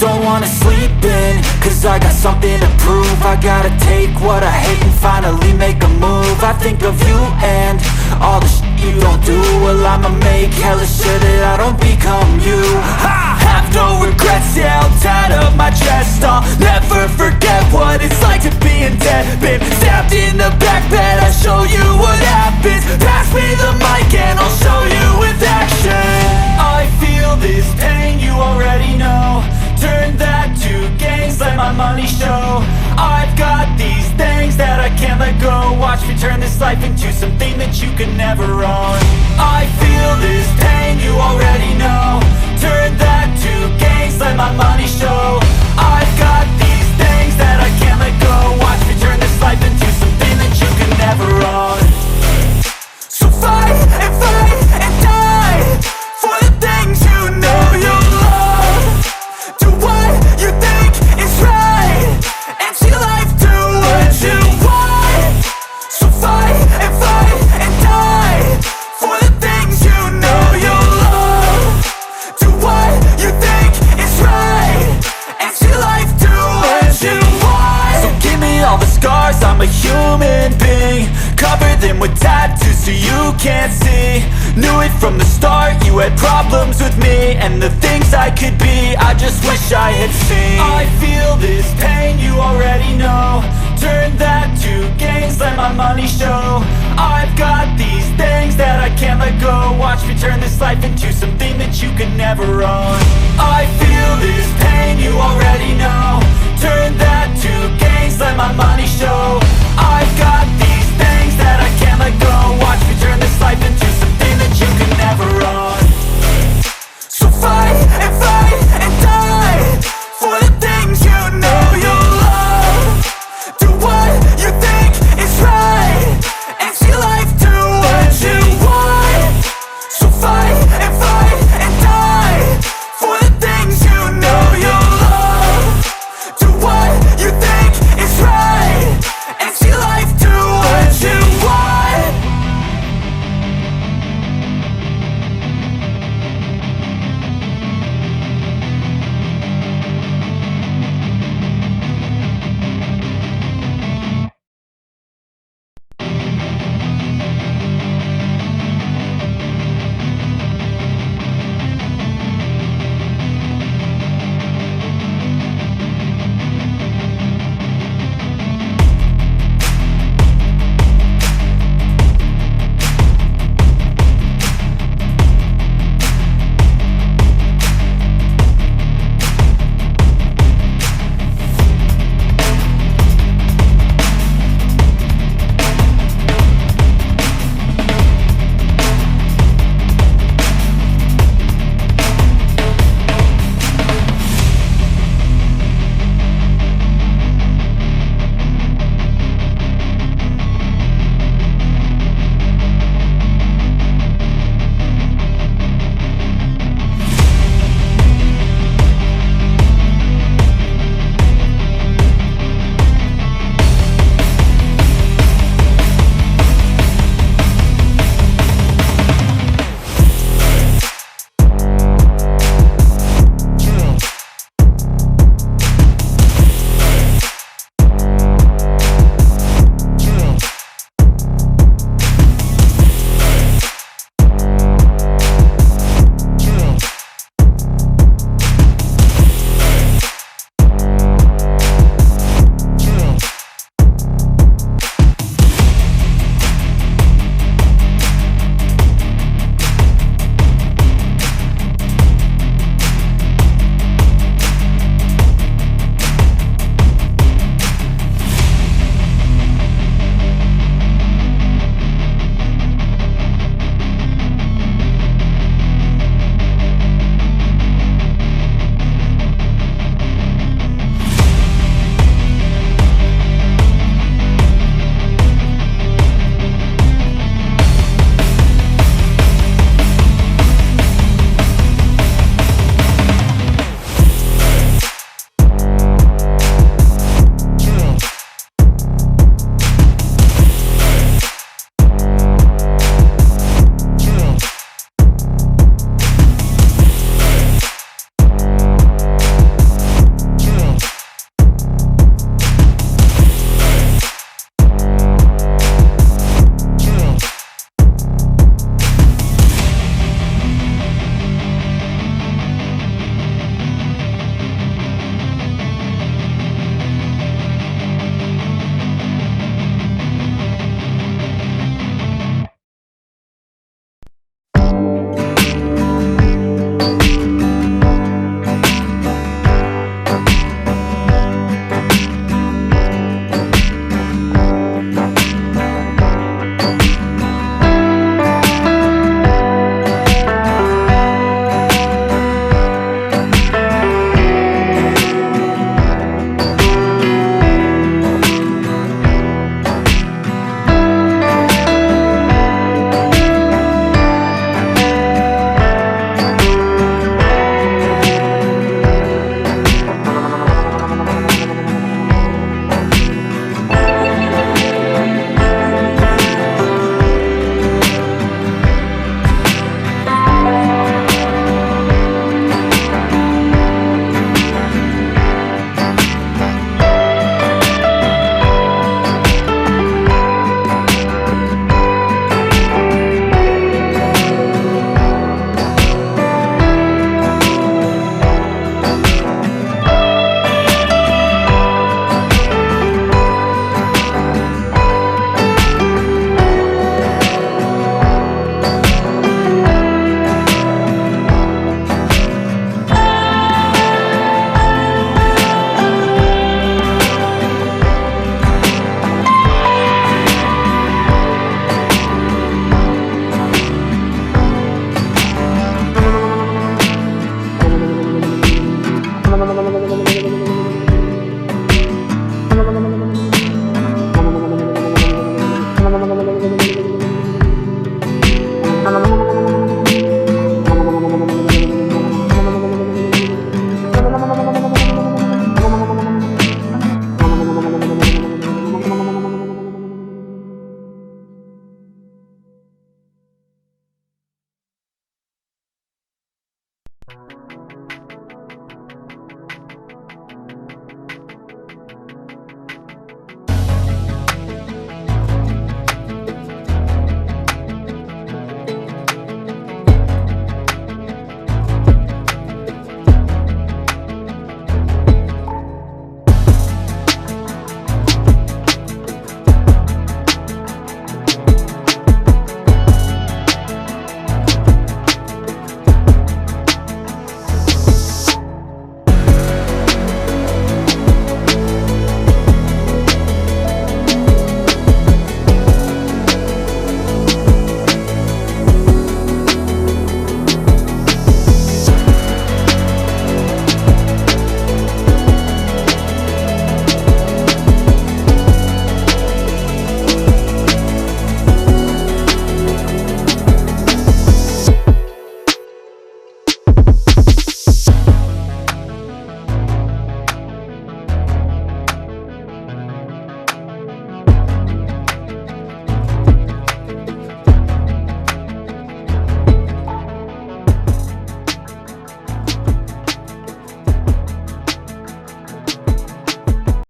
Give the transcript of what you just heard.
Don't wanna sleep in, cause I got something to prove. I gotta take what I hate and finally make a move. I think of you and all the shit you don't do. Well, I'ma make hella sure that I don't become you. I have no regrets, yeah, I'll tie up my chest. I'll never forget what it's like to be in debt. Been stabbed in the back bed, I'll show you what happens. Pass me the mic and I'll show you with action. I feel this pain, you already know. Turn that to gains, let my money show. I've got these things that I can't let go. Watch me turn this life into something that you can never own. I feel this pain, you already know. Turn that to gains, let my money show. I've got these things that I can't let go. Watch me turn this life into something that you can never own. So fight and die for the things you know you love. Do what you think is right and see life do what you want. So fight and die for the things you know you love. Do what you think is right and see life do what you want. So give me all the scars, I'm a human being. Cover them with tattoos so you can't see. Knew it from the start, you had problems with me and the things I could be, I just wish I had seen. I feel this pain, you already know. Turn that to gains, let my money show. I've got these things that I can't let go. Watch me turn this life into something that you can never own. I feel this pain, you already know. Turn that to gains, let my money show. I've got